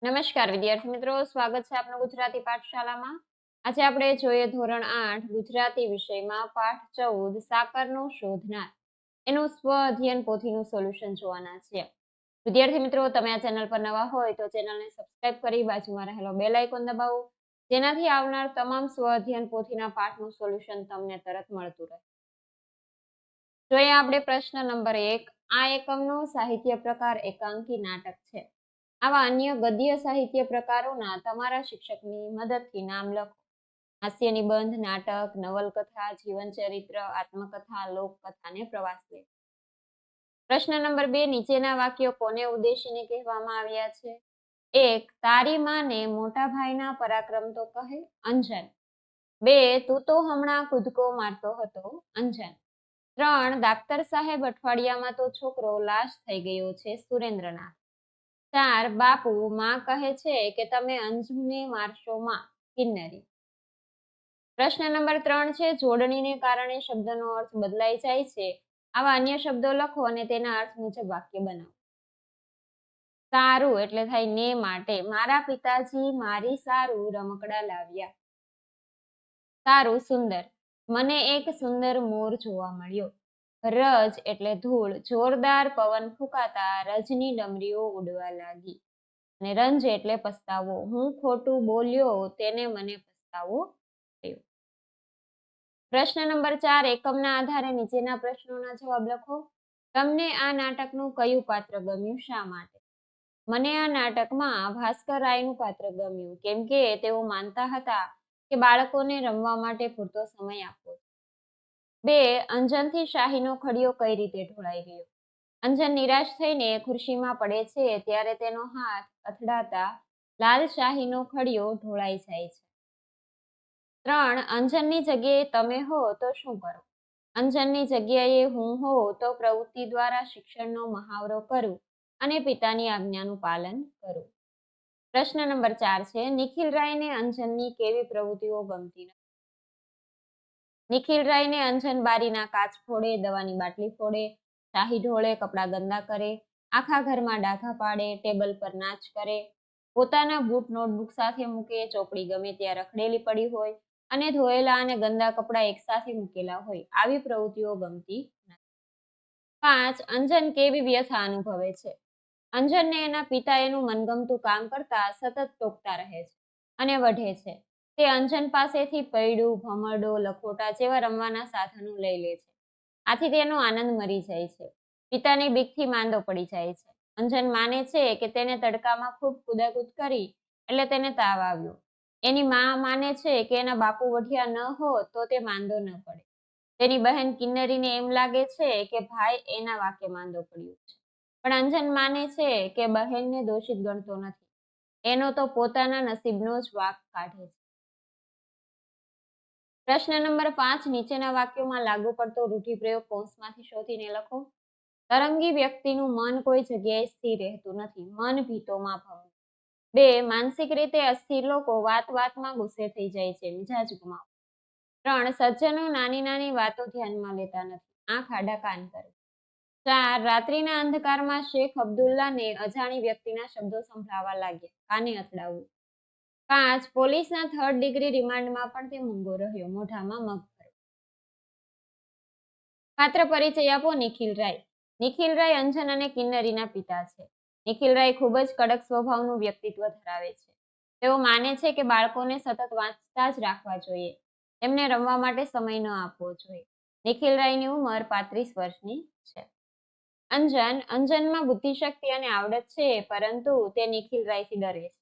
નમસ્કાર વિદ્યાર્થી મિત્રો, સ્વાગત છે આપનું ગુજરાતી પાઠશાલામાં. આજે આપણે જોઈએ ધોરણ 8 ગુજરાતી વિષયમાં પાઠ 14 સાકરનો શોધનાર એનું સ્વ અધ્યયન પોથીનું સોલ્યુશન જોવાના છે. વિદ્યાર્થી મિત્રો, તમે આ ચેનલ પર નવા હોય તો ચેનલને સબસ્ક્રાઇબ કરી બાજુમાં રહેલો બેલ આઇકોન દબાવો, જેનાથી આવનાર તમામ સ્વ અધ્યયન પોથીના પાઠનું સોલ્યુશન તમને તરત મળતું રહે. જોઈએ આપણે પ્રશ્ન નંબર 1. આ એકમનો સાહિત્ય પ્રકાર એકાંકી નાટક છે. આવા અન્ય ગદ્ય સાહિત્ય પ્રકારોના તમારા શિક્ષકની મદદથી નામ લખો. હાસ્ય નિબંધ, નાટક, નવલકથા, જીવનચરિત્ર, આત્મકથા, લોકકથા અને પ્રવાસ લેખ. પ્રશ્ન નંબર 2. નીચેના વાક્યો કોને ઉદ્દેશીને કહેવામાં આવ્યા છે? 1. તારી માને મોટા ભાઈના પરાક્રમ તો કહે. અંજન. 2. તું તો હમણાં કૂદકો મારતો હતો. અંજન. 3. ડાક્ટર સાહેબ અઠવાડિયામાં તો છોકરો લાશ થઈ ગયો છે. સુરેન્દ્રનાથ. 4. બાપુ, માં કહે છે કે તમે અંજુને મારશો માં. કિન્નરી. પ્રશ્ન નંબર 3 છે જોડણીને કારણે શબ્દનો અર્થ બદલાઈ જાય છે. આવા અન્ય શબ્દો લખો અને તેના અર્થ મુજબ વાક્ય બનાવો. સારું એટલે થાય ને માટે. મારા પિતાજી મારી સારું રમકડા લાવ્યા. સારું સુંદર. મને એક સુંદર મોર જોવા મળ્યો. રજ એટલે ધૂળ. જોરદાર પવન ફૂંકાતા રજની ડમરીઓ ઉડવા લાગી. અને રંજ એટલે પસ્તાવો. હું ખોટું બોલ્યો તેને મને પસ્તાવો થયો. પ્રશ્ન નંબર 4. એકમના આધારે નીચેના પ્રશ્નોના જવાબ લખો. તમને આ નાટકનું કયું પાત્ર ગમ્યું, શા માટે? મને આ નાટકમાં ભાસ્કર રાયનું પાત્ર ગમ્યું, કેમ કે તેઓ માનતા હતા કે બાળકોને રમવા માટે પૂરતો સમય આપવો. 2. અંજનથી શાહીનો ખડિયો કઈ રીતે ઢોળાઈ ગયો? અંજન નિરાશ થઈને ખુરશીમાં પડે છે ત્યારે તેનો હાથ અથડાતા લાલ શાહીનો ખડિયો ઢોળાઈ જાય છે. 3. અંજનની જગ્યાએ તમે હો તો શું કરો? અંજનની જગ્યાએ હું હોઉં તો પ્રવૃત્તિ દ્વારા શિક્ષણનો મહાવરો કરું અને પિતાની આજ્ઞાનું પાલન કરું. પ્રશ્ન નંબર 4 છે નિખિલ રાયને અંજનની કેવી પ્રવૃત્તિઓ ગમતી નથી? નિખિલ રાયને અંજન બારીના કાચ ફોડે, દવાની બાટલી ફોડે, શાહી ઢોળે, કપડાં ગંદા કરે, આખા ઘરમાં ડાઘા પાડે, ટેબલ પર નાચ કરે, પોતાના બૂટ નોટબુક સાથે મૂકે, ચોપડી ગમે ત્યાં રખડેલી પડી હોય અને ધોયેલા અને ગંદા કપડાં એકસાથે મૂકેલા હોય, આવી પ્રવૃત્તિઓ ગમતી નથી. 5. અંજન કેવી વ્યથા અનુભવે છે? અંજનને એના પિતા એનું મનગમતું કામ કરતા સતત ટોકતા રહે છે અને વઢે છે. તે અંજન પાસેથી પૈડું, ભમરડો, લખોટા જેવા રમવાના સાધનો લઈ લે છે. આથી તેનો આનંદ મરી જાય છે. પિતાની બીકથી માંદો પડી જાય છે. અંજન માને છે કે તેને તડકામાં ખૂબ કૂદાકૂદ કરી એટલે તેને તાવ આવ્યો. એની માં માને છે કે એના બાપુ વઢિયા ન હોત તો તે માંદો ન પડે. તેની બહેન કિન્નરીને એમ લાગે છે કે ભાઈ એના વાંકે માંદો પડ્યો છે. પણ અંજન માને છે કે બહેનને દોષિત ગણતો નથી. એનો તો પોતાના નસીબનો જ વાંક કાઢે છે. પ્રશ્ન નંબર 5. નીચેના વાક્યોમાં લાગુ પડતો રૂઢિપ્રયોગ કૌંસમાંથી શોધીને લખો. તરંગી વ્યક્તિનું મન કોઈ જગ્યાએ સ્થિર રહેતું નથી. મન ભીતોમાં ભવનું. 2. માનસિક રીતે અસ્થિર લોકો વાત વાતમાં ગુસ્સે થઈ જાય છે, મિજાજ ગુમાવે. 3. સજ્જનો નાની નાની વાતો ધ્યાનમાં લેતા નથી, આંખ આડા કાન કરે. 4. રાત્રિના અંધકારમાં શેખ અબ્દુલ્લાને અજાણી વ્યક્તિના શબ્દો સંભળાવા લાગ્યા, કાને અથડાવવું. 5. પોલીસના 3rd ડિગ્રી રિમાન્ડમાં પણ તે મૂંગો રહ્યો, મોઢામાં મગ ભર્યો. પાત્ર પરિચય આપો. નિખિલ રાય. નિખિલ રાય અંજન અને કિન્નરીના પિતા છે. નિખિલ રાય ખૂબ જ કડક સ્વભાવનું વ્યક્તિત્વ ધરાવે છે. તેઓ માને છે કે બાળકોને સતત વાંચતા જ રાખવા જોઈએ, તેમને રમવા માટે સમય ન આપવો જોઈએ. નિખિલ રાયની ઉંમર 35 વર્ષની છે. અંજનમાં બુદ્ધિશક્તિ અને આવડત છે, પરંતુ તે નિખિલ રાયથી ડરે છે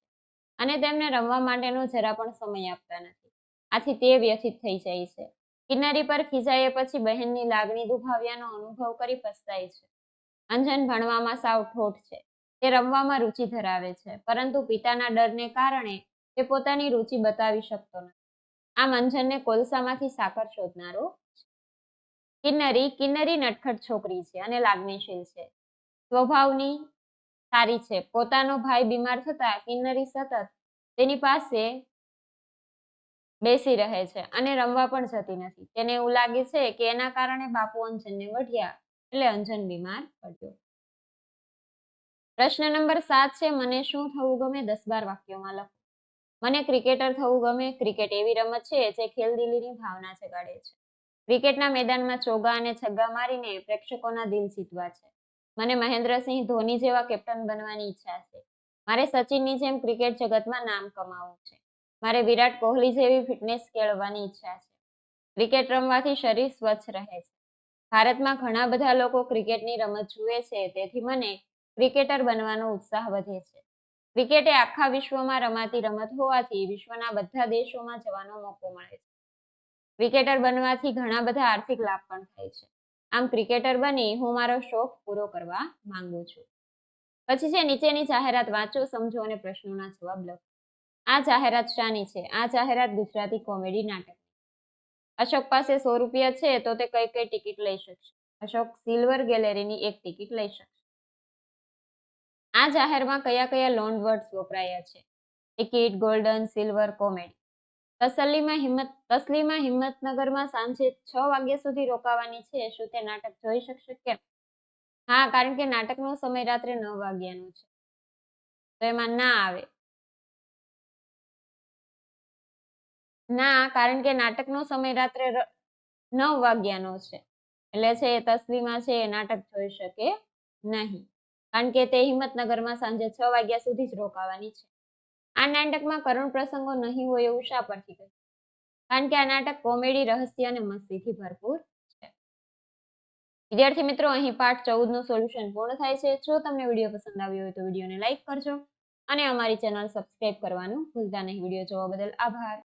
અને તેમને રમવા માટેનો જરા પણ સમય આપતા નથી. આથી તે વ્યથિત થઈ જાય છે. કિન્નરી પર ખીજાયા પછી બહેનની લાગણી દુભાવ્યાનો અનુભવ કરી પસ્તાય છે. અંજન ભણવામાં સાવ ઠોઠ છે. તે રમવામાં રુચિ ધરાવે છે, પરંતુ પિતાના ડરને કારણે તે પોતાની રુચિ બતાવી શકતો નથી. આમ અંજનને કોલસામાંથી સાકર શોધનારો છે. કિન્નરી નટખટ છોકરી છે અને લાગણીશીલ છે. સ્વભાવની સારી છે. પોતાનો ભાઈ બીમાર થતા કિન્નરી સતત તેની પાસે બેસી રહે છે અને રમવા પણ જતી નથી. તેને એવું લાગે છે કે એના કારણે બાપુ અંજનને વઢ્યા એટલે અંજન બીમાર પડ્યો. પ્રશ્ન નંબર 7 છે, મને શું થવું ગમે? 10-12 વાક્યોમાં લખો. મને ક્રિકેટર થવું ગમે. ક્રિકેટ એવી રમત છે જે ખેલદિલીની ભાવના જગાડે છે. ક્રિકેટના મેદાનમાં ચોગ્ગા અને છગ્ગા મારીને પ્રેક્ષકોના દિલ જીતવા છે. મને મહેન્દ્રસિંહ ધોની જેવા કેપ્ટન બનવાની ઈચ્છા છે. મારે સચિનની જેમ ક્રિકેટ જગતમાં નામ કમાવવું છે. મારે વિરાટ કોહલી જેવી ફિટનેસ કેળવવાની ઈચ્છા છે. ક્રિકેટ રમવાથી શરીર સ્વચ્છ રહે છે. ભારતમાં ઘણા બધા લોકો ક્રિકેટની રમત જુએ છે, તેથી મને ક્રિકેટર બનવાનો ઉત્સાહ વધે છે. ક્રિકેટ એ આખા વિશ્વમાં રમાતી રમત હોવાથી વિશ્વના બધા દેશોમાં જવાનો મોકો મળે છે. ક્રિકેટર બનવાથી ઘણા બધા આર્થિક લાભ પણ થાય છે. આમ ક્રિકેટર બની હું મારો શોખ પૂરો કરવા માંગુ છું. પછી છે નીચેની જાહેરાત વાંચો, સમજો અને પ્રશ્નોના જવાબ લખો. આ જાહેરાત શાની છે? આ જાહેરાત ગુજરાતી કોમેડી નાટક. અશોક પાસે 100 રૂપિયા છે તો તે કઈ કઈ ટિકિટ લઈ શકશે? અશોક સિલ્વર ગેલેરીની એક ટિકિટ લઈ શકશે. આ જાહેરમાં કયા કયા લોન વર્ડ્સ વપરાયા છે? Ticket, golden, silver, comedy. Taslima હિંમતનગરમાં સાંજે 6 વાગ્યા સુધી રોકાવાની છે. શું તે નાટક જોઈ શકશે? કેમ? હા, કારણ કે નાટકનો સમય રાત્રે 9 વાગ્યાનો છે, તો એમાં ના આવે. ના, કારણ કે નાટકનો સમય રાત્રે 9 વાગ્યાનો છે, એટલે છે તસ્લીમા છે એ નાટક જોઈ શકે નહીં, કારણ કે તે હિંમતનગરમાં સાંજે 6 વાગ્યા સુધી જ રોકાવાની છે. આ નાટકમાં કરુણ પ્રસંગો નહીં હોય એવું શા પરથી કહ્યું? કારણ કે આ નાટક કોમેડી, રહસ્ય અને મસ્તીથી ભરપૂર છે. વિદ્યાર્થી મિત્રો, અહીં પાઠ 14 નું સોલ્યુશન પૂર્ણ થાય છે. જો તમને વિડીયો પસંદ આવ્યો હોય તો વિડીયોને લાઈક કરજો અને અમારી ચેનલ સબસ્ક્રાઇબ કરવાનું ભૂલતા નહીં. વિડીયો જોવા બદલ આભાર.